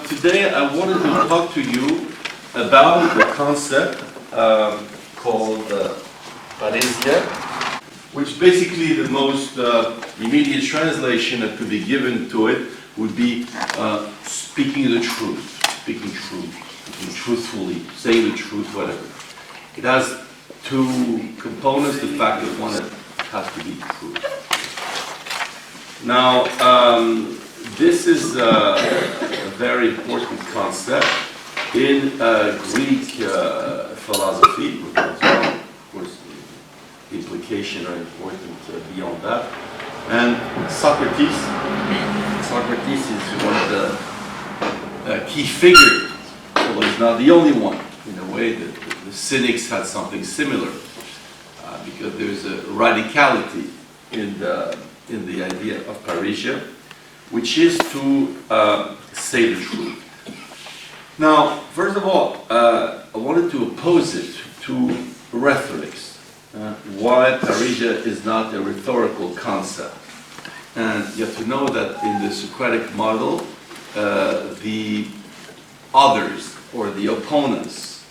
Today I wanted to talk to you about the concept called Parrhesia, which basically the most immediate translation that could be given to it would be speaking the truth, speaking truthfully, saying the truth, whatever. It has two components, the fact that one has to be true. Now, this is a very important concept in Greek philosophy. Of course, the implications are important beyond that. And Socrates is one of the key figures, although he's not the only one. In a way, the Cynics had something similar, because there's a radicality in the idea of Parrhesia, which is to say the truth. Now, first of all, I wanted to oppose it to rhetorics. Why Parrhesia is not a rhetorical concept. And you have to know that in the Socratic model, the others, or the opponents,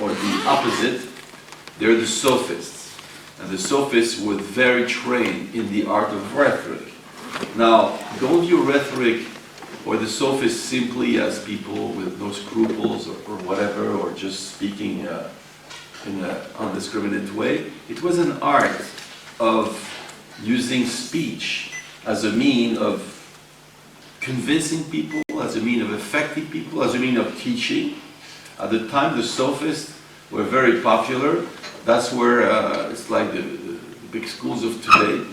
or the opposite, they're the sophists. And the sophists were very trained in the art of rhetoric. Now, don't view rhetoric or the sophists simply as people with no scruples or whatever, or just speaking in an undiscriminated way. It was an art of using speech as a mean of convincing people, as a mean of affecting people, as a mean of teaching. At the time, the sophists were very popular. That's where it's like the big schools of today.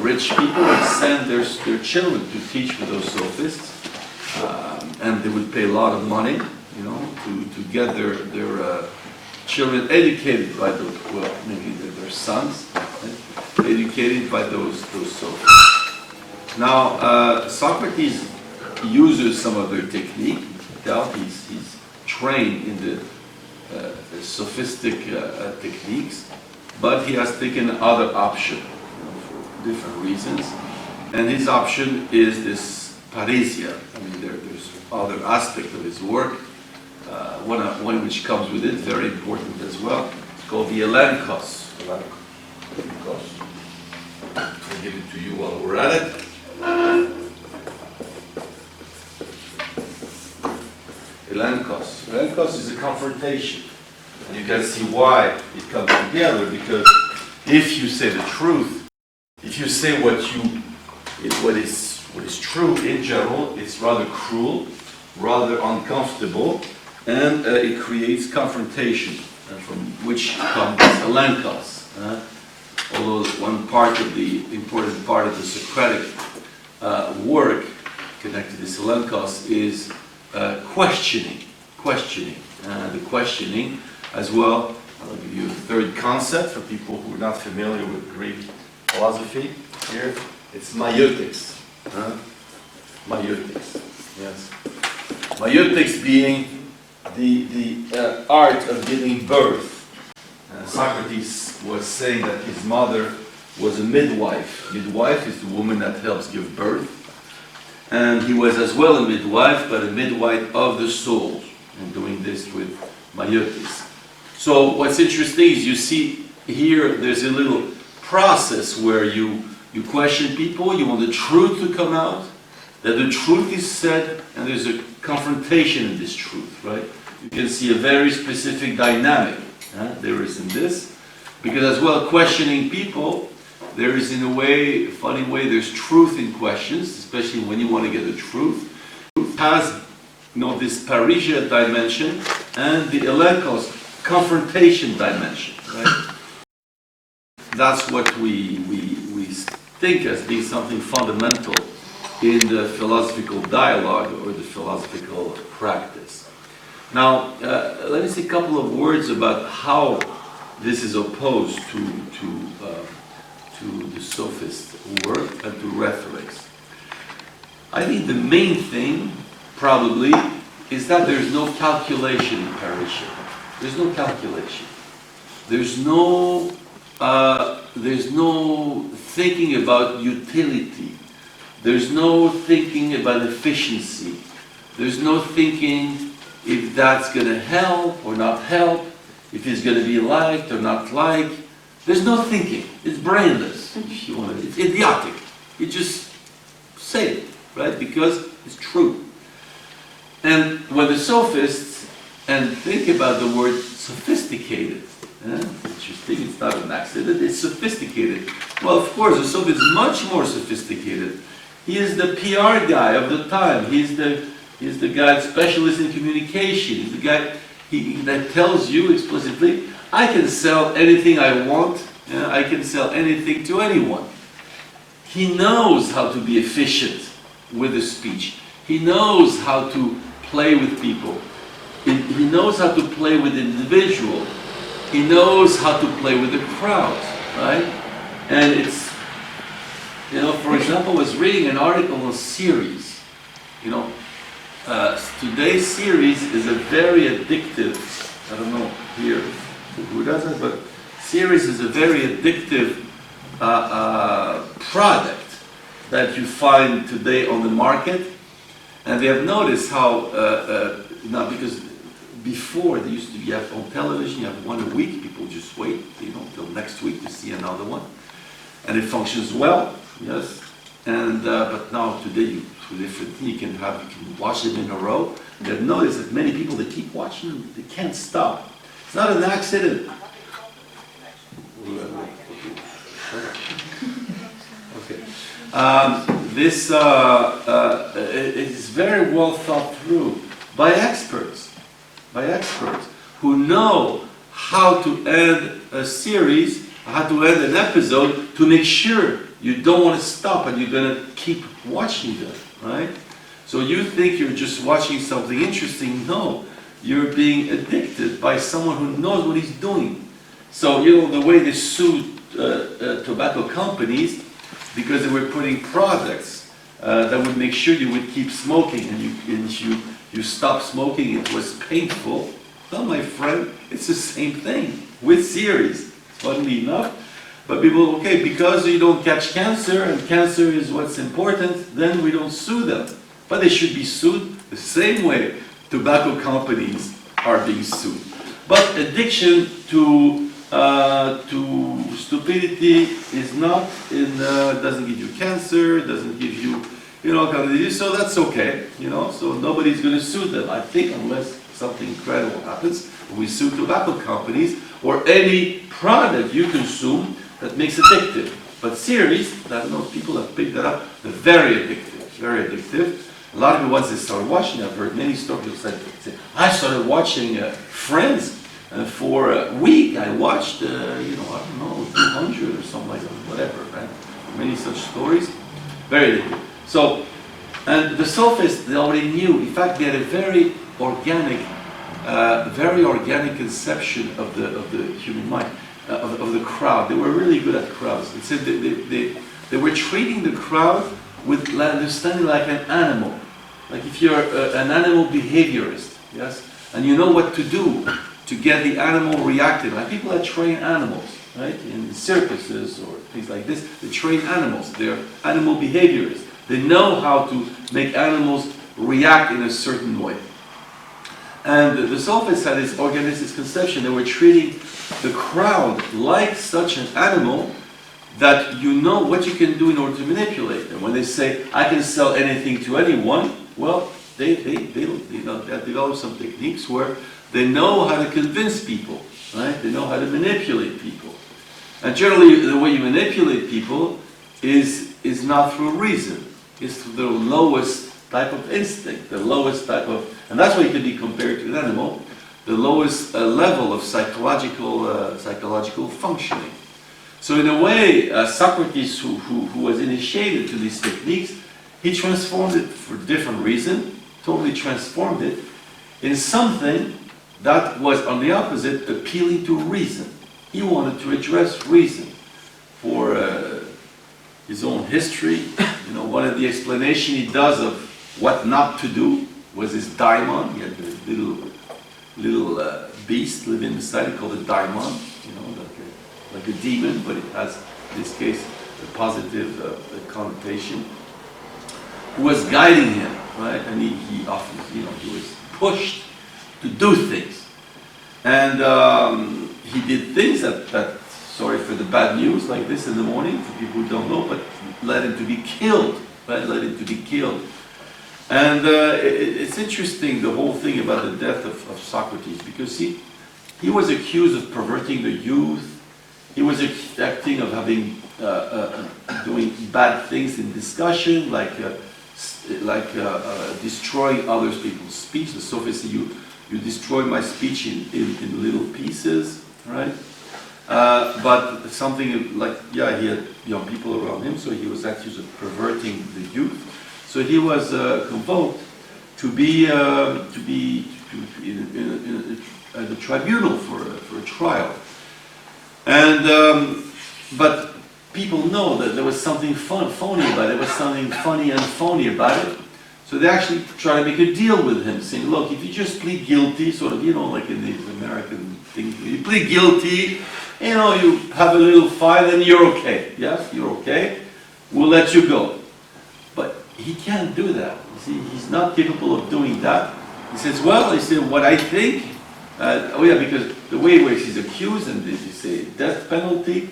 Rich people would send their children to teach with those sophists, and they would pay a lot of money, you know, to get their children educated by those, well, maybe their sons, right? Educated by those sophists. Now, Socrates uses some of their technique. He's trained in the sophistic techniques, but he has taken other option, for different reasons, and his option is this Parrhesia. I mean, there's other aspect of his work, one which comes with it, very important as well. It's called the Elenkos. I'll give it to you while we're at it. Elenkos is a confrontation, and you can see why it comes together, because if you say the truth, if you say what is true in general, it's rather cruel, rather uncomfortable, and it creates confrontation, from which comes Elenkos. Although one part of the important part of the Socratic work connected to this Elenkos is questioning. The questioning as well. I'll give you a third concept for people who are not familiar with Greek philosophy. Here, it's maiotics. Maiotics, yes. Maiotics being the art of giving birth. Socrates was saying that his mother was a midwife. Midwife is the woman that helps give birth. And he was as well a midwife, but a midwife of the soul, and doing this with maiotis. So what's interesting is you see here there's a little process where you question people, you want the truth to come out, that the truth is said, and there's a confrontation in this truth, right? You can see a very specific dynamic there is in this, because as well questioning people, there is in a way, a funny way, there's truth in questions, especially when you want to get the truth. Truth has, this Parrhesia dimension and the Elenkos confrontation dimension, right? That's what we think as being something fundamental in the philosophical dialogue or the philosophical practice. Now, let me say a couple of words about how this is opposed to the sophist work and to rhetorics. I think the main thing, probably, is that there's no calculation in Parrhesia. There's no calculation. There's no thinking about utility. There's no thinking about efficiency. There's no thinking if that's going to help or not help, if it's going to be liked or not liked. There's no thinking. It's brainless, if you want to. It's idiotic. You just say it, right? Because it's true. And when the sophists, and think about the word sophisticated, interesting, it's not an accident, it's sophisticated. Well, of course, the sophist is much more sophisticated. He is the PR guy of the time. He's the guy, specialist in communication. He's the guy that tells you explicitly, I can sell anything I want, I can sell anything to anyone. He knows how to be efficient with his speech. He knows how to play with people. He knows how to play with the individual. He knows how to play with the crowd, right? And it's, for example, I was reading an article on series. Today's series is a very addictive, I don't know here who does it, but series is a very addictive product that you find today on the market. And they have noticed how, now because before they used to be on television, you have one a week, people just wait, till next week to see another one. And it functions well, yes. And but now today, through different things, you can watch them in a row. They've noticed that many people, they keep watching them, they can't stop. It's not an accident. Okay. This is very well thought through by experts who know how to end a series, how to end an episode to make sure you don't want to stop and you're going to keep watching them, right? So you think you're just watching something interesting. No, you're being addicted by someone who knows what he's doing. So, the way they sued tobacco companies, because they were putting products that would make sure you would keep smoking, and you stop smoking, it was painful. Well, my friend, it's the same thing with series, funnily enough. But people, okay, because you don't catch cancer, and cancer is what's important, then we don't sue them. But they should be sued the same way tobacco companies are being sued. But addiction to stupidity is not doesn't give you cancer, doesn't give you, kind of disease, so that's okay, so nobody's going to sue them, I think, unless something incredible happens. We sue tobacco companies or any product you consume that makes addictive. But series, I don't know if people have picked that up, they're very addictive, very addictive. A lot of people, once they started watching, I've heard many stories, say, I started watching Friends. For a week, I watched, I don't know, 200 or something like that, whatever, right? Many such stories. Very addictive. So, and the sophists, they already knew. In fact, they had a very organic conception of the human mind, of the crowd. They were really good at crowds. It said they were treating the crowd with understanding like an animal. Like if you're an animal behaviorist, yes, and you know what to do to get the animal reacting. Like people that train animals, right? In circuses or things like this, they train animals. They're animal behaviorists. They know how to make animals react in a certain way. And the sophists had this organistic conception. They were treating the crowd like such an animal that you know what you can do in order to manipulate them. When they say, I can sell anything to anyone, well, they develop some techniques where they know how to convince people, right? They know how to manipulate people. And generally, the way you manipulate people is not through reason. It's through the lowest type of instinct, the lowest type of, and that's why it can be compared to an animal, the lowest level of psychological functioning. So in a way, Socrates, who was initiated to these techniques, he transformed it for a different reason, totally transformed it in something that was, on the opposite, appealing to reason. He wanted to address reason. For his own history, one of the explanations he does of what not to do was his daimon. He had a little beast living inside, called a daimon, like a demon, but it has, in this case, a positive connotation. who was guiding him, right? And he often, you know, he was pushed to do things. And he did things that, sorry for the bad news, like this in the morning, for people who don't know, but led him to be killed, right? Led him to be killed. And it's interesting, the whole thing about the death of Socrates, because he was accused of perverting the youth. He was acting of having, doing bad things in discussion, like destroying other people's speech. The sophists, you destroy my speech in little pieces, right? But something like, yeah, he had young people around him, so he was accused of perverting the youth. So he was convoked to be in the tribunal for a trial. And but people know that there was something phony about it. There was something funny and phony about it. So they actually try to make a deal with him, saying, look, if you just plead guilty, sort of, you know, like in these American things, you plead guilty, you know, you have a little fine, and you're okay. Yes, you're okay. We'll let you go. But he can't do that. You see, he's not capable of doing that. He says, well, he said, what I think, oh yeah, because the way in which he's accused, and they say death penalty,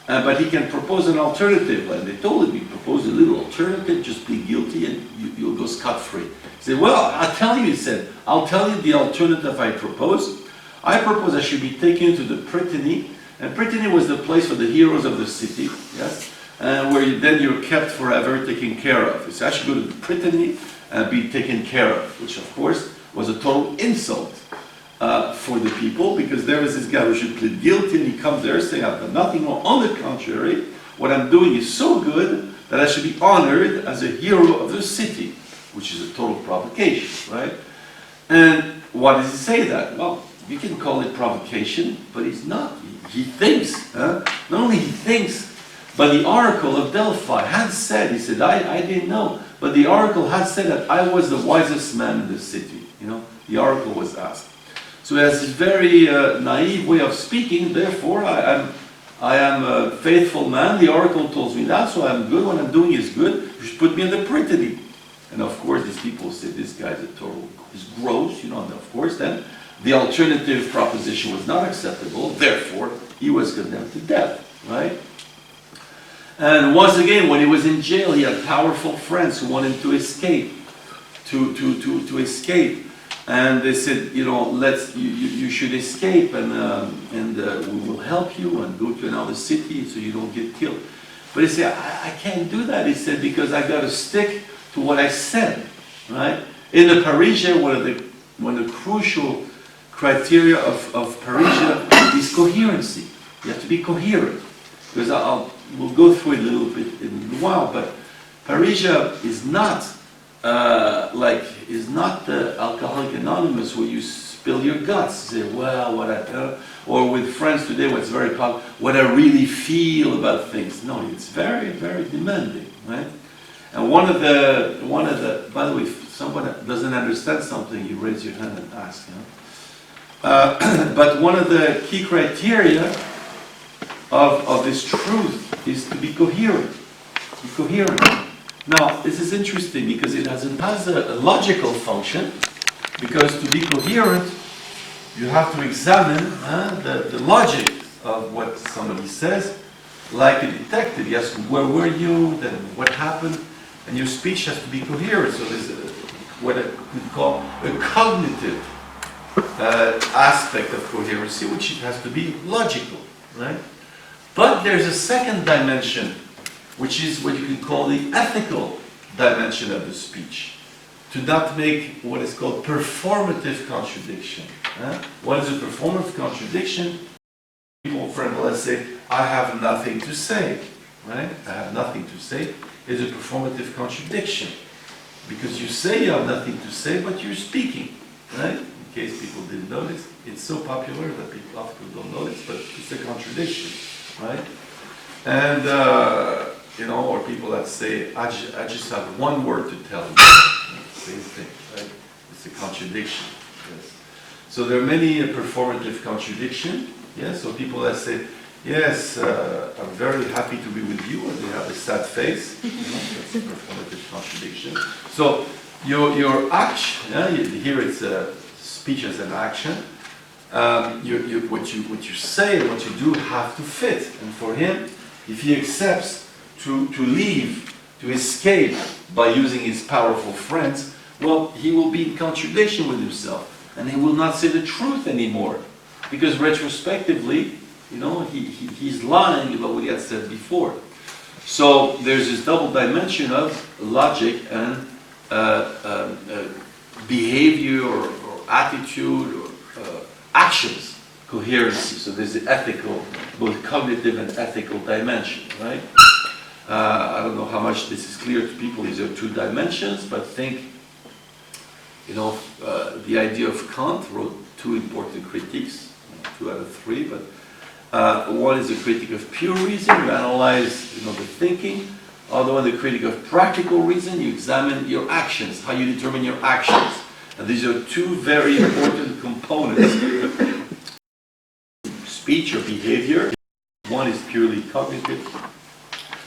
but he can propose an alternative. And they told him, he proposed a little alternative, just plead guilty and you'll go scot-free. He said, well, I'll tell you, he said, I'll tell you the alternative I propose. I propose I should be taken to the Brittany, and Brittany was the place for the heroes of the city, yes, where then you're kept forever, taken care of. So I should go to the Brittany and be taken care of, which of course was a total insult for the people, because there is this guy who should plead guilty, and he comes there saying, I've done nothing wrong. On the contrary, what I'm doing is so good that I should be honored as a hero of the city, which is a total provocation, right? And why does he say that? Well, you can call it provocation, but he's not. He thinks, not only he thinks, but the oracle of Delphi had said, he said, I didn't know, but the oracle had said that I was the wisest man in the city. You know, the oracle was asked. So he has this very naive way of speaking, therefore I am a faithful man, the oracle tells me that, so I'm good, what I'm doing is good, you should put me in the Brittany. And of course these people say, this guy's a total, he's gross, you know, and of course then the alternative proposition was not acceptable, therefore he was condemned to death, right? And once again, when he was in jail, he had powerful friends who wanted to escape, to escape. And they said, you know, you should escape, and we will help you and go to another city so you don't get killed. But he said, I can't do that, he said, because I got to stick to what I said, right? In the Parrhesia, one of the crucial criteria of Parrhesia is coherency. You have to be coherent. Because we'll go through it a little bit in a while, but Parrhesia is not is not the Alcoholics Anonymous where you spill your guts. You say, well, what I or with friends today, what's very popular, what I really feel about things. No, it's very, very demanding, right? And one of the, by the way, if someone doesn't understand something, you raise your hand and ask, you know? But one of the key criteria of this truth is to be coherent. Be coherent. Now, this is interesting because it has a logical function, because to be coherent, you have to examine the logic of what somebody says, like a detective. Yes, where were you, then what happened, and your speech has to be coherent. So there's what I could call a cognitive aspect of coherency, which it has to be logical, right? But there's a second dimension, which is what you can call the ethical dimension of the speech. To not make what is called performative contradiction. What is a performative contradiction? People, for example, let's say, I have nothing to say, right? I have nothing to say is a performative contradiction. Because you say you have nothing to say, but you're speaking, right? In case people didn't notice, it's so popular that people often don't notice, but it's a contradiction, right? And, you know, or people that say, I just have one word to tell you. Same thing, right? It's a contradiction. Yes. So there are many performative contradictions. Yes. So people that say, Yes, I'm very happy to be with you, and they have a sad face. That's a performative contradiction. So, your action, here it's speech as an action. What you say and what you do have to fit. And for him, if he accepts to leave, to escape by using his powerful friends, well, he will be in contradiction with himself, and he will not say the truth anymore, because retrospectively, he's lying about what he had said before. So there's this double dimension of logic and behavior or attitude or actions, coherency. So there's the ethical, both cognitive and ethical dimension, right? I don't know how much this is clear to people. These are two dimensions, but think, the idea of Kant wrote two important critiques, 2 out of 3, but one is a critique of pure reason. You analyze, the thinking. Other one, the critique of practical reason. You examine your actions, how you determine your actions. And these are two very important components. Speech or behavior. One is purely cognitive.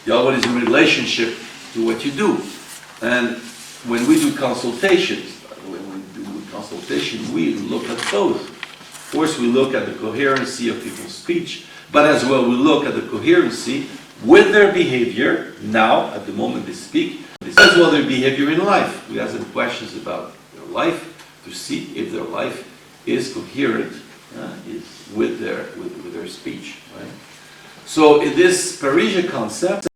The other one is in relationship to what you do. And when we do consultations, we look at both. Of course, we look at the coherency of people's speech, but as well we look at the coherency with their behavior now, at the moment they speak, as well their behavior in life. We ask them questions about their life to see if their life is coherent with their speech. Right? So in this Parrhesia concept,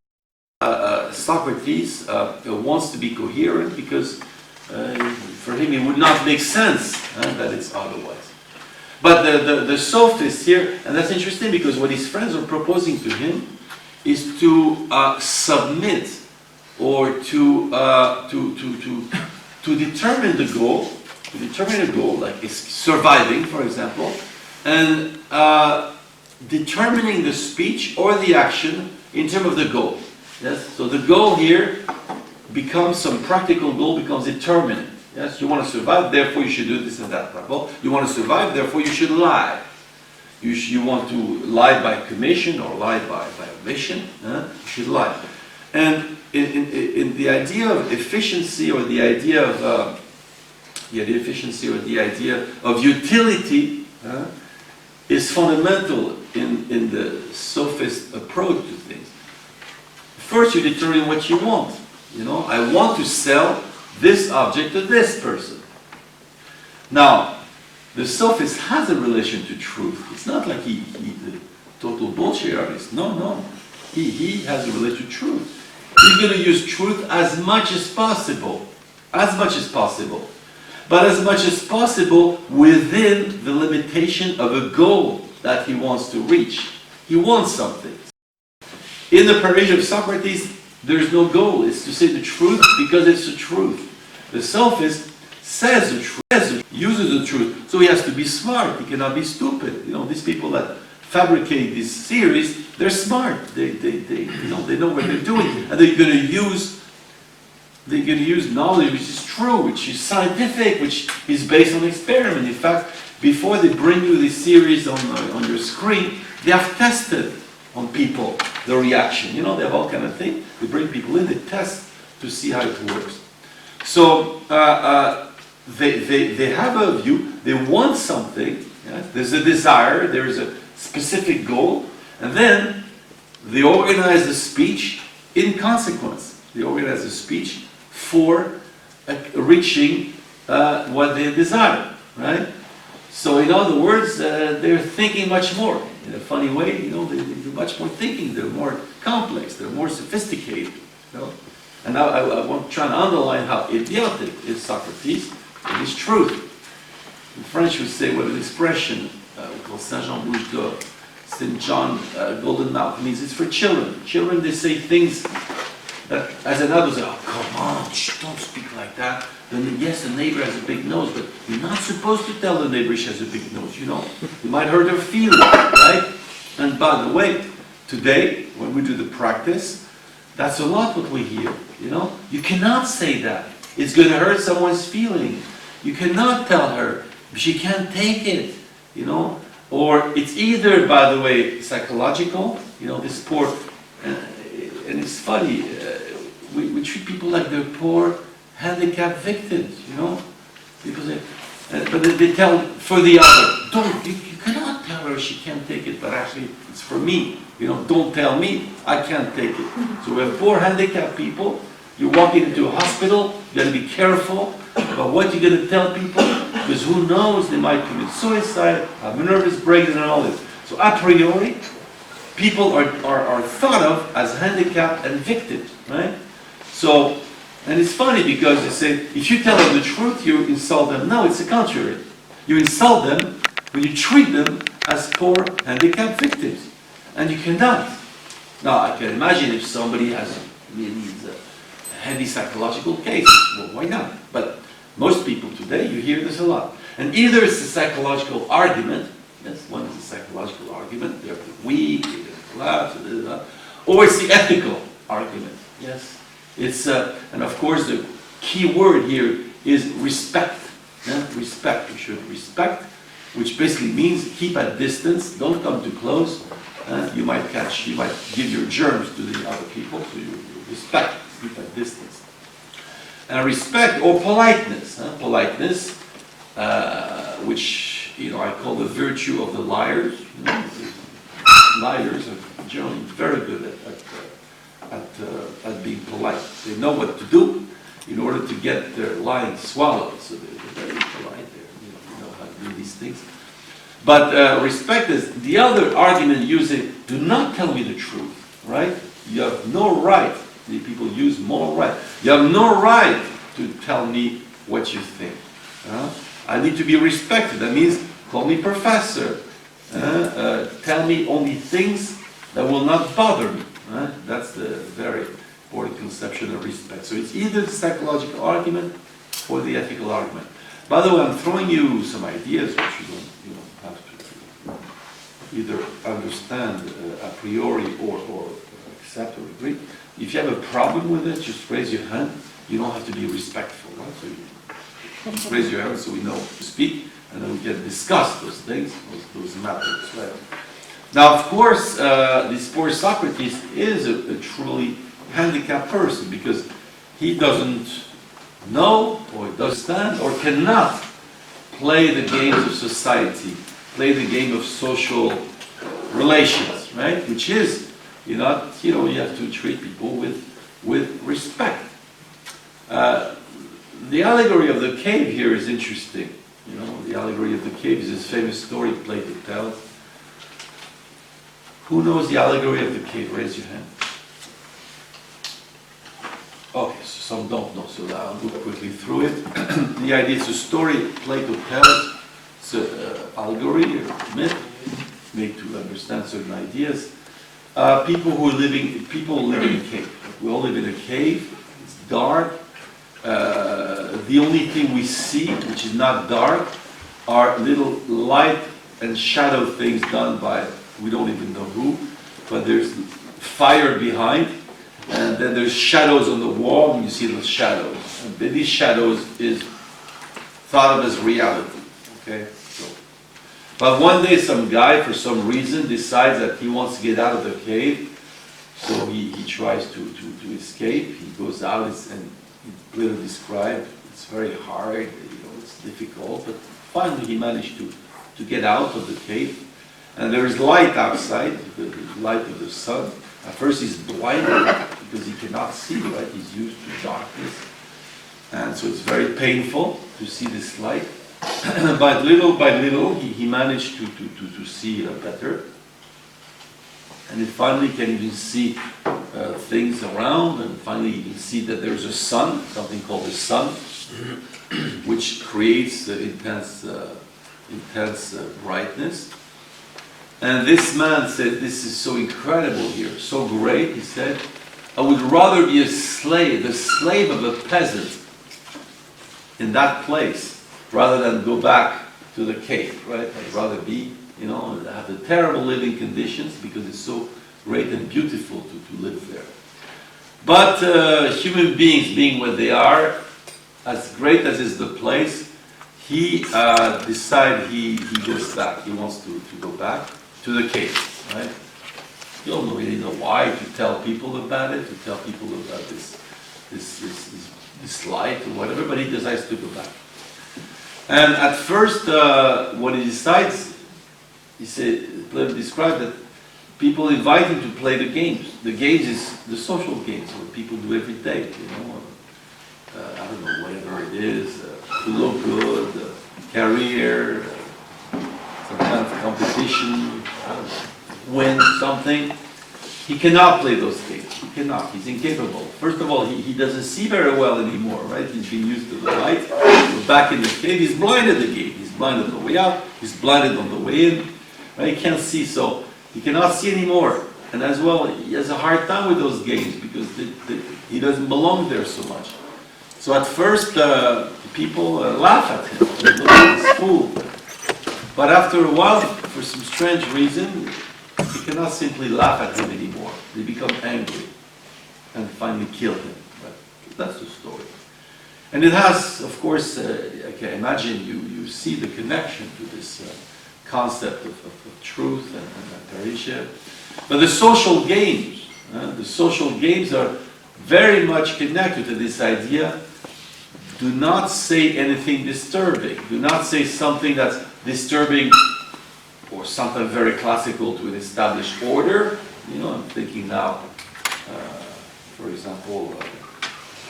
Socrates wants to be coherent because for him it would not make sense that it's otherwise. But the sophist here, and that's interesting because what his friends are proposing to him is to submit or to determine the goal, like is surviving, for example, and determining the speech or the action in terms of the goal. Yes, so the goal here becomes some practical goal, becomes determined. Yes, you want to survive, therefore you should do this and that. Well, you want to survive, therefore you should lie. You want to lie by commission or lie by omission. You should lie. And in the idea of efficiency or the idea of utility is fundamental in the sophist approach to things. First, you determine what you want. I want to sell this object to this person. Now, the sophist has a relation to truth. It's not like he the total bullshit artist. No. He has a relation to truth. He's going to use truth as much as possible. But as much as possible within the limitation of a goal that he wants to reach. He wants something. In the Parrhesia of Socrates, there's no goal. It's to say the truth because it's the truth. The sophist says the truth, uses the truth. So he has to be smart. He cannot be stupid. These people that fabricate these theories, they're smart. They know what they're doing, and they're going to use knowledge which is true, which is scientific, which is based on experiment. In fact, before they bring you this series on your screen, they have tested on people the reaction. They have all kind of things. They bring people in, they test to see how it works. So they have a view. They want something. Yes? There's a desire. There is a specific goal, and then they organize the speech in consequence. They organize the speech for reaching what they desire. Right. So in other words, they're thinking much more. In a funny way, they do much more thinking. They're more complex. They're more sophisticated. And now I want to try and underline how idiotic is Socrates in his truth. In French, we say with an expression called Saint-Jean Bouche d'Or, St. John Golden Mouth. It means it's for children. Children, they say things that, as an adult, say, oh, come on, don't speak like that. Then, yes, the neighbor has a big nose, but you're not supposed to tell the neighbor she has a big nose, You might hurt her feelings, right? And by the way, today, when we do the practice, that's a lot what we hear, You cannot say that. It's going to hurt someone's feelings. You cannot tell her. She can't take it, Or it's either, by the way, psychological, you know, this poor, and it's funny, we treat people like they're poor, handicapped victims, you know? People say, but they tell for the other, don't, you cannot tell her she can't take it, but actually it's for me, you know, don't tell me, I can't take it. So we have poor handicapped people, you're walking into a hospital, you gotta be careful about what you're gonna tell people, because who knows, they might commit suicide, have a nervous breakdown and all this. So a priori, people are thought of as handicapped and victims, right? So, and it's funny because they say, if you tell them the truth, you insult them. No, it's the contrary. You insult them when you treat them as poor, handicapped victims. And you cannot. Now, I can imagine if somebody has really a heavy psychological case, well, why not? But most people today, you hear this a lot. And either it's a psychological argument, yes, one is a psychological argument, they're weak, they're collapse, or it's the ethical argument, yes. It's, and of course the key word here is respect. Yeah? Respect, you should respect, which basically means keep at distance, don't come too close. You might give your germs to the other people, so you respect, keep at distance. And respect or politeness, politeness, which, you know, I call the virtue of the liars. You know, liars are generally very good at being polite. They know what to do in order to get their line swallowed. So they're very polite. They know how to do these things. But respect is the other argument using, do not tell me the truth, right? You have no right. The people use moral right. You have no right to tell me what you think. I need to be respected. That means call me professor. Tell me only things that will not bother me. That's the very important conception of respect. So it's either the psychological argument or the ethical argument. By the way, I'm throwing you some ideas which you don't have to either understand a priori or accept or agree. If you have a problem with it, just raise your hand. You don't have to be respectful, right? So you just raise your hand so we know to speak, and then we can discuss those things, those matters. Right? Now, of course, this poor Socrates is a truly handicapped person because he doesn't know or doesn't understand or cannot play the games of society, play the game of social relations, right? Which is, you have to treat people with respect. The allegory of the cave here is interesting. You know, the allegory of the cave is this famous story Plato tells. Who knows the allegory of the cave? Raise your hand. Okay, so some don't know, so I'll go quickly through it. The idea is a story Plato tells. It's an allegory or myth made to understand certain ideas. People live in a cave. We all live in a cave. It's dark. The only thing we see, which is not dark, are little light and shadow things done by we don't even know who, but there's fire behind, and then there's shadows on the wall, and you see those shadows. And these shadows is thought of as reality. Okay? So, but one day some guy, for some reason, decides that he wants to get out of the cave, so he tries to escape. He goes out, and it's clearly described. It's very hard, it's difficult, but finally he managed to get out of the cave. And there is light outside, the light of the sun. At first he's blinded because he cannot see, right? He's used to darkness. And so it's very painful to see this light. But little by little he managed to see better. And he finally can even see things around, and finally you can see that there's a sun, something called the sun, which creates intense brightness. And this man said, this is so incredible here, so great, he said, I would rather be the slave of a peasant in that place, rather than go back to the cave, right? I'd rather be, have the terrible living conditions because it's so great and beautiful to live there. But human beings being what they are, as great as is the place, he decided he goes back. He wants to go back to the cave, right? You don't really know why, to tell people about it, to tell people about this light or whatever, but he decides to go back. And at first, when he decides, he said, described that people invite him to play the games. The games is the social games, what people do every day, you know. I don't know, whatever it is, to look good, career, some kind of competition, I don't know, win something. He cannot play those games. He cannot. He's incapable. First of all, he doesn't see very well anymore, right? He's been used to the light. We're back in the cave. He's blinded again. He's blinded on the way out. He's blinded on the way in. Right? He can't see, so he cannot see anymore. And as well, he has a hard time with those games because he doesn't belong there so much. So at first, people laugh at him. They look at this fool. But after a while, for some strange reason, you cannot simply laugh at him anymore. They become angry and finally kill him. But that's the story. And it has, of course, I can imagine you see the connection to this concept of truth and Parrhesia. But the social games are very much connected to this idea. Do not say anything disturbing. Do not say something that's disturbing or something very classical to an established order. You know, I'm thinking now, for example,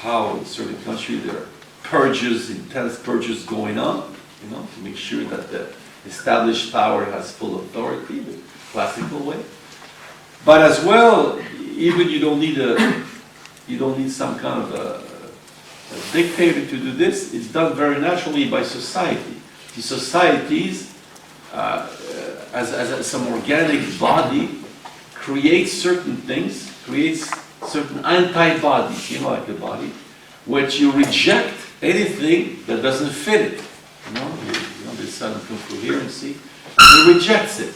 how in certain countries there are purges, intense purges going on, you know, to make sure that the established power has full authority, the classical way. But as well, even you don't need some kind of a dictator to do this. It's done very naturally by society. The societies, as some organic body, creates certain things, creates certain antibodies, you know, like a body, which you reject anything that doesn't fit it. You know, this sun comes through here and see, and it rejects it.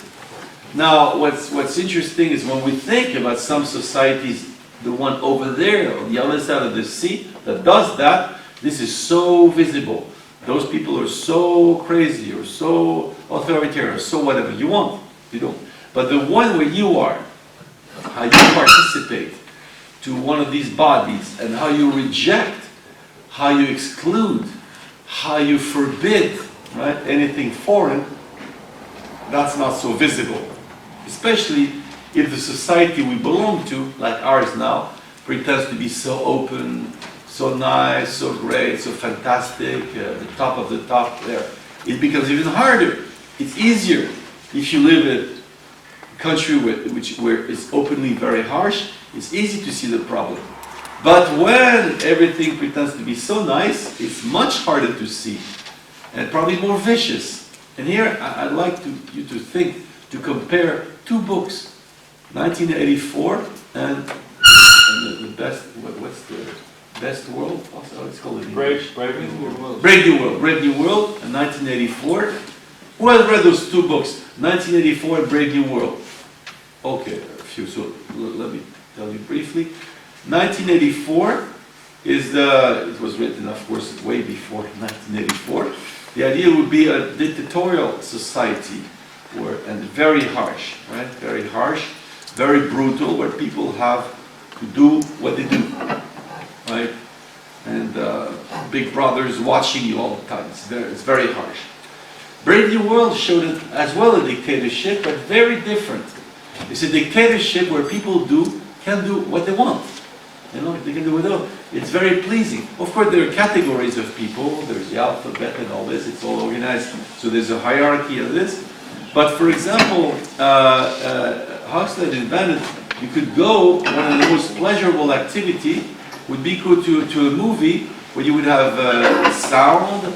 Now, what's interesting is when we think about some societies, the one over there on the other side of the sea that does that, this is so visible. Those people are so crazy or so authoritarian or so whatever you want. You don't. But the one where you are, how you participate to one of these bodies and how you reject, how you exclude, how you forbid, right, anything foreign, that's not so visible. Especially if the society we belong to, like ours now, pretends to be so open, so nice, so great, so fantastic, the top of the top there. It becomes even harder. It's easier if you live in a country where it's openly very harsh. It's easy to see the problem. But when everything pretends to be so nice, it's much harder to see and probably more vicious. And here I'd like you to think, to compare two books, 1984 and the best, what's the best world? It's called in English. Brave New World. Brave New World. Brave New World and 1984. Who has read those two books? 1984 and Brave New World. Okay, a few. So let me tell you briefly. 1984 is it was written, of course, way before 1984. The idea would be a dictatorial society, and very harsh, right? Very harsh, very brutal, where people have to do what they do, right? And Big Brother's watching you all the time. It's very harsh. Brave New World showed it as well a dictatorship, but very different. It's a dictatorship where people can do what they want. You know, they can do it all. It's very pleasing. Of course, there are categories of people. There's the alphabet and all this. It's all organized. So there's a hierarchy of this. But for example, Huxley invented, you could go, one of the most pleasurable activity would be go to a movie where you would have sound,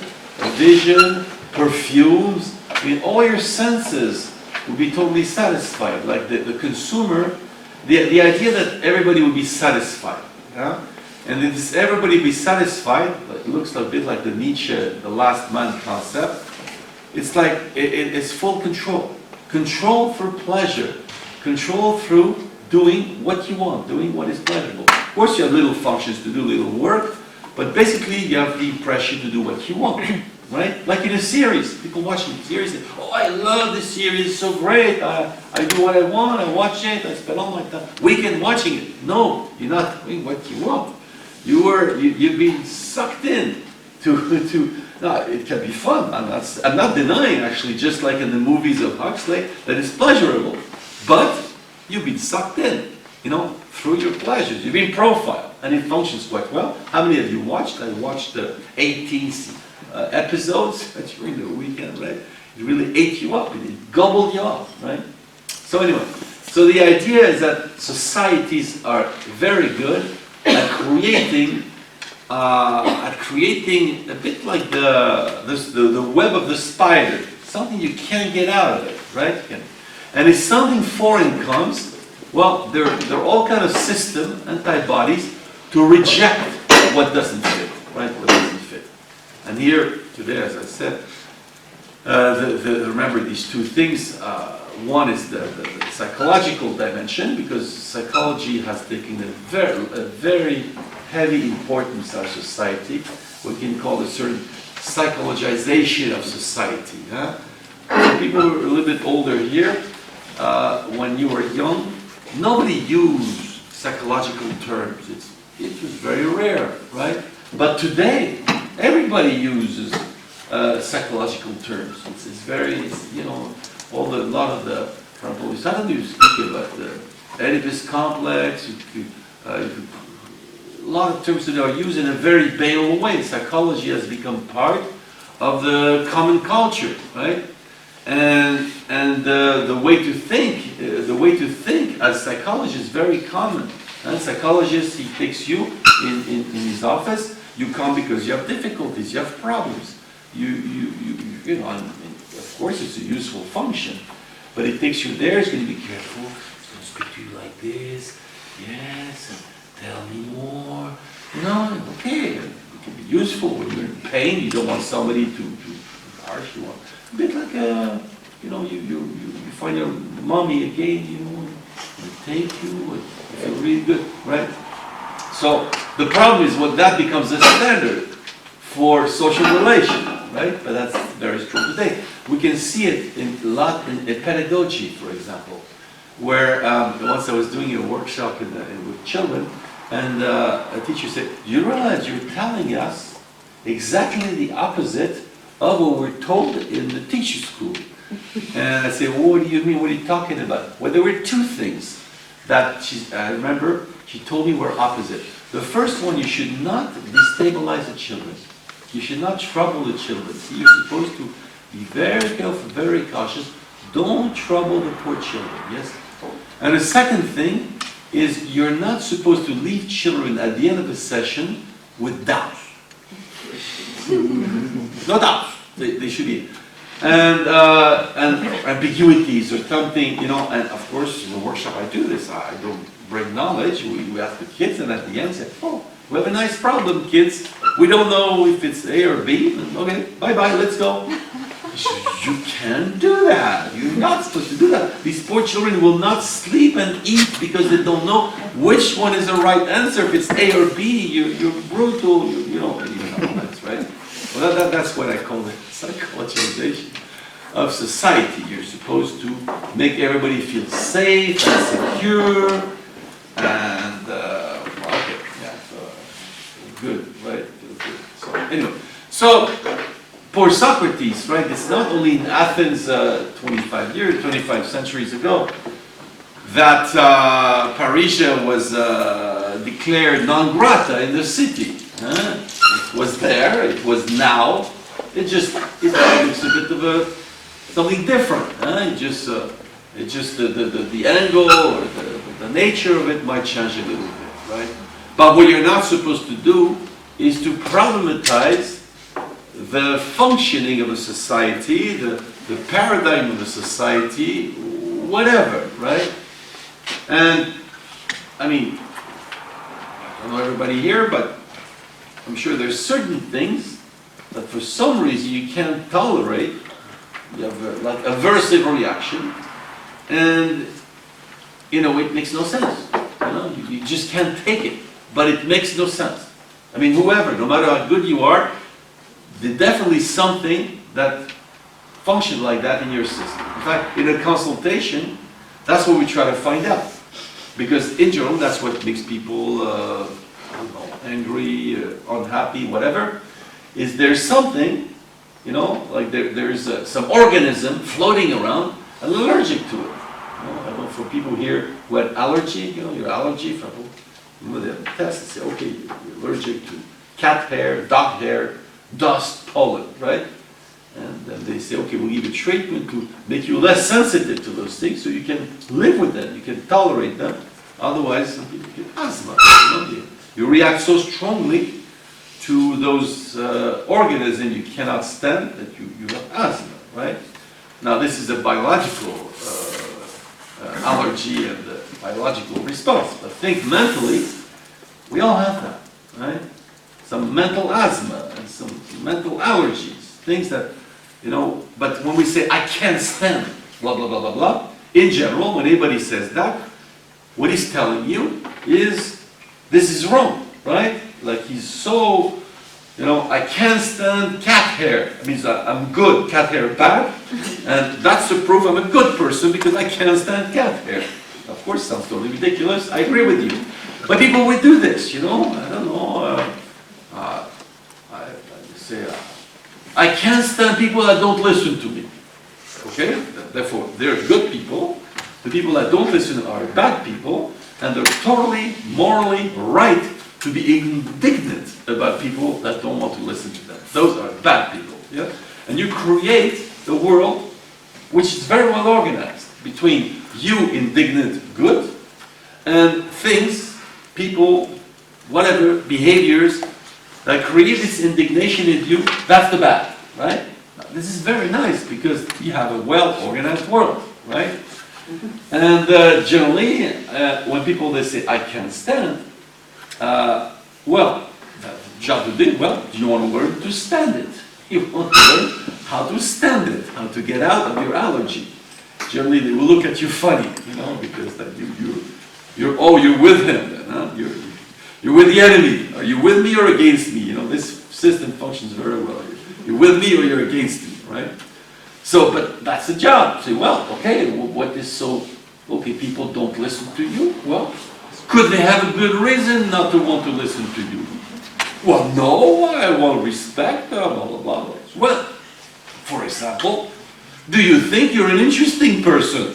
vision, perfumes. I mean, all your senses would be totally satisfied. Like the consumer, the idea that everybody would be satisfied. Yeah? And then this everybody be satisfied, it looks a bit like the Nietzsche, the last man concept. It's like, it's full control. Control for pleasure. Control through doing what you want, doing what is pleasurable. Of course you have little functions to do, little work, but basically you have the impression to do what you want. right? Like in a series, people watching a series, say, oh, I love this series, it's so great, I do what I want, I watch it, I spend all my weekend watching it. No, you're not doing what you want. You've been sucked in to no, it can be fun. I'm not denying, actually, just like in the movies of Huxley, that it's pleasurable. But you've been sucked in, through your pleasures. You've been profiled, and it functions quite well. How many of you watched? I watched 18 episodes during the weekend, right? It really ate you up. It gobbled you up, right? So anyway, so the idea is that societies are very good at creating a bit like the web of the spider, something you can't get out of it, right? And if something foreign comes, well, there are all kind of system, antibodies, to reject what doesn't fit, right? What doesn't fit. And here today, as I said, remember these two things. One is the psychological dimension, because psychology has taken a very heavy importance in our society. We can call it a certain psychologization of society. Huh? So people who are a little bit older here, when you were young, nobody used psychological terms. It was very rare, right? But today, everybody uses psychological terms. It's very, a lot of the, for example, suddenly you speak about the Oedipus complex, a lot of terms that are used in a very banal way. Psychology has become part of the common culture, right? And the way to think as psychologists is very common. And psychologist, he takes you in his office. You come because you have difficulties, you have problems. Of course, it's a useful function, but it takes you there. It's going to be careful. It's going to speak to you like this. Yes, and tell me more. Okay, it can be useful when you're in pain. You don't want somebody to harsh. You want a bit like you find your mommy again. They take you. You feel really good, right? So the problem is when that becomes a standard for social relations, right? But that's very true today. We can see it a lot in pedagogy, for example, where once I was doing a workshop with children, and a teacher said, "Do you realize you're telling us exactly the opposite of what we're told in the teacher school?" And I said, "Well, what do you mean? What are you talking about?" Well, there were two things that I remember she told me were opposite. The first one, you should not destabilize the children. You should not trouble the children. See, you're supposed to be very careful, very cautious. Don't trouble the poor children, yes? And the second thing is you're not supposed to leave children at the end of a session with doubts. No doubts. They should be. And ambiguities or something, and of course in the workshop I do this. I don't bring knowledge. We ask the kids, and at the end say, "Oh, we have a nice problem, kids. We don't know if it's A or B. Okay, bye-bye, let's go." You can't do that. You're not supposed to do that. These poor children will not sleep and eat because they don't know which one is the right answer. If it's A or B, you're brutal. That's right. Well, that's what I call the psychologization of society. You're supposed to make everybody feel safe and secure, and good, right? So anyway, poor Socrates, right? It's not only in Athens 25 centuries ago that Parrhesia was declared non grata in the city. It was there, it was now. It looks a bit of something different. It's just the angle or the nature of it might change a little bit, right? But what you're not supposed to do is to problematize the functioning of a society, the paradigm of a society, whatever, right? And I mean, I don't know everybody here, but I'm sure there's certain things that for some reason you can't tolerate. You have like aversive reaction, and it makes no sense. You just can't take it, but it makes no sense. I mean, whoever, no matter how good you are, there's definitely something that functions like that in your system. In fact, in a consultation, that's what we try to find out. Because in general, that's what makes people I don't know, angry, unhappy, whatever, is there's something, you know, like there's some organism floating around, allergic to it. You know, I don't know, for people here who had allergy, you know, your allergy, for example, you know, they have a test and say, okay, you're allergic to cat hair, dog hair, dust, pollen, right? And then they say, okay, we'll give you treatment to make you less sensitive to those things so you can live with them, you can tolerate them. Otherwise, some people get asthma. You know, you react so strongly to those organisms you cannot stand that you have asthma, right? Now, this is a biological allergy and a biological response. But think mentally, we all have that, right? Some mental asthma and some mental allergies, things that, you know, but when we say, I can't stand, blah, blah, blah, blah, blah, in general, when anybody says that, what he's telling you is, this is wrong, right? Like he's so, you know, I can't stand cat hair. It means I'm good, cat hair bad, and that's the proof I'm a good person because I can't stand cat hair. Of course, sounds totally ridiculous, I agree with you. But people would do this, you know, I don't know, I say, I can't stand people that don't listen to me, okay? Therefore, they're good people. The people that don't listen are bad people, and they're totally, morally right to be indignant about people that don't want to listen to them. Those are bad people, yeah? And you create a world which is very well organized between you, indignant good, and things, people, whatever, behaviors that create this indignation in you, that's the bad, right? Now, this is very nice because you have a well-organized world, right? And generally, when people they say, I can't stand, well, that's the job to do. Well, you want to learn to stand it. You want to learn how to stand it, how to get out of your allergy. Generally, they will look at you funny, you know, because that you're with him, then, huh? You're with the enemy. Are you with me or against me? You know, this system functions very well. You're with me or you're against me, right? So, but that's the job. Say, well, okay, what is so, okay, people don't listen to you? Well, could they have a good reason not to want to listen to you? Well, no, I want respect, blah, blah, blah, blah. Well, for example, do you think you're an interesting person?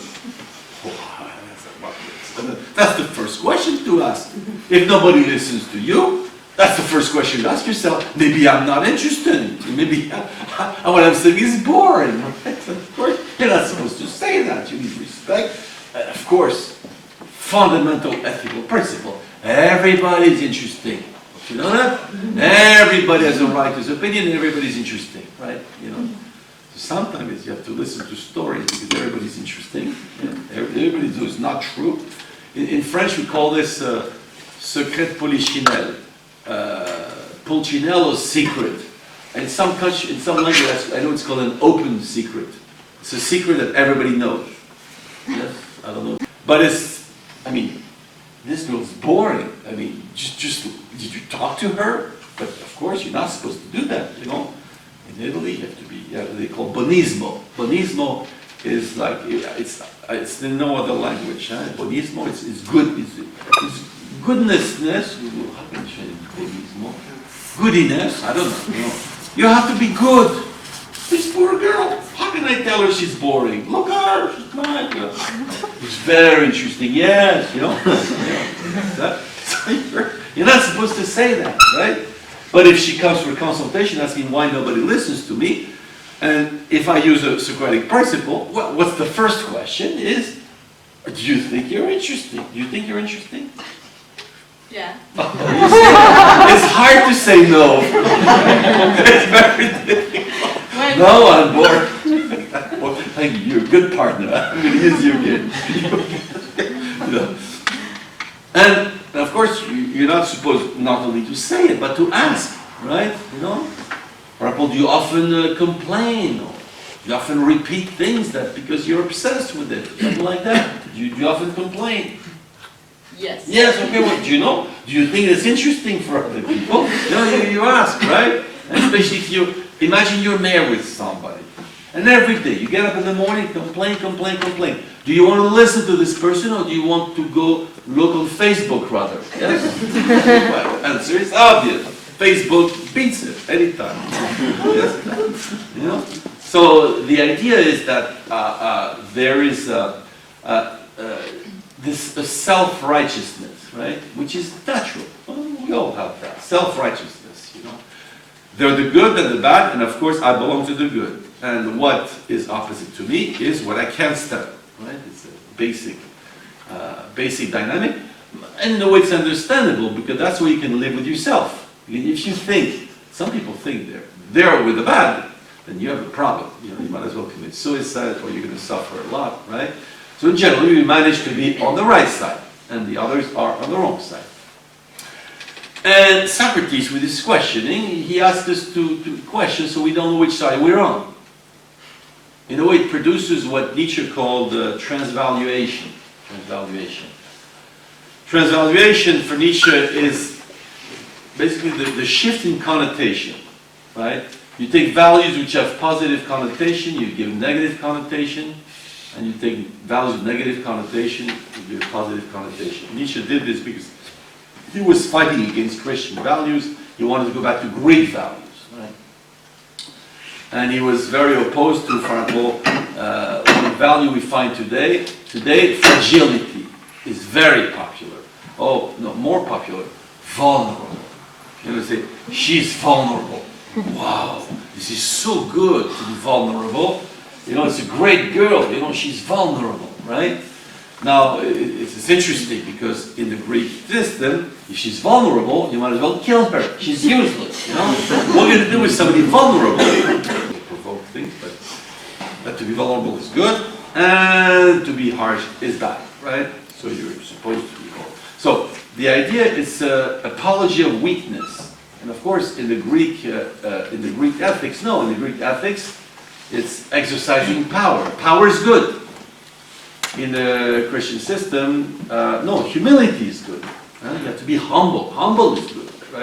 That's the first question to ask. If nobody listens to you, that's the first question to ask yourself. Maybe I'm not interested. Maybe what I'm saying is boring. Right? Of course, you're not supposed to say that. You need respect. And of course, fundamental ethical principle. Everybody's interesting. You know that? Everybody has a right to his opinion, and everybody's interesting, right? You know. So sometimes you have to listen to stories because everybody's interesting. Yeah? Everybody's it's not true. In French, we call this secret polichinelle. Pulcinello's secret. And in some country, in some language, I know it's called an open secret. It's a secret that everybody knows. Yes? I don't know. But it's, I mean, this girl's boring. I mean, just did you talk to her? But of course, you're not supposed to do that, you know. In Italy, you have to be, they call bonismo. Bonismo is like, it's in no other language. Huh? Bonismo, it's good, it's goodnessness. How can you say bonismo? Goodiness, I don't know, you know. You have to be good. This poor girl, how can I tell her she's boring? Look at her, she's nice. You know. It's very interesting, yes, you know. You're not supposed to say that, right? But if she comes for a consultation asking why nobody listens to me, and if I use a Socratic principle, well, what's the first question is, do you think you're interesting? Do you think you're interesting? Yeah. It's hard to say no. It's very difficult. No, I'm bored. Well, thank you. You're a good partner. I'm going to use you again. You know. And of course, you're not supposed not only to say it, but to ask, right? You know. For example, do you often complain? Or do you often repeat things that because you're obsessed with it, something like that? Do you often complain? Yes. Yes, okay, well, do you know? Do you think it's interesting for other people? You know, you ask, right? And especially if Imagine you're married with somebody, and every day you get up in the morning, complain, complain, complain. Do you want to listen to this person, or do you want to go look on Facebook rather? Yes? Well, the answer is obvious. Facebook beats it anytime. Yes? You know? So the idea is that there is this self-righteousness, right? Which is natural. Well, we all have that. Self-righteousness, you know. They're the good and the bad, and of course I belong to the good. And what is opposite to me is what I can't stand, right? It's a basic dynamic. And in a way it's understandable, because that's where you can live with yourself. If you think, some people think they're there with the bad, then you have a problem. You know, you might as well commit suicide, or you're going to suffer a lot, right? So generally we manage to be on the right side, and the others are on the wrong side. And Socrates, with his questioning, he asked us to question so we don't know which side we're on. In a way, it produces what Nietzsche called transvaluation. Transvaluation for Nietzsche is basically the shift in connotation, right? You take values which have positive connotation, you give negative connotation, and you take values with negative connotation, you give positive connotation. Nietzsche did this because he was fighting against Christian values. He wanted to go back to Greek values, right? And he was very opposed to, for example, one value we find today. Today, fragility is very popular. Oh, no, more popular, vulnerable. You know, say, she's vulnerable. Wow, this is so good to be vulnerable. You know, it's a great girl, you know, she's vulnerable, right? Now, it's interesting because in the Greek system, if she's vulnerable, you might as well kill her. She's useless, you know? What are you going to do with somebody vulnerable? Provoke things, but to be vulnerable is good, and to be harsh is bad, right? So you're supposed to be vulnerable. So the idea is apology of weakness. And of course, in the Greek ethics, no, in the Greek ethics, it's exercising power. Power is good. In the Christian system, no, humility is good. You have to be humble. Humble is good.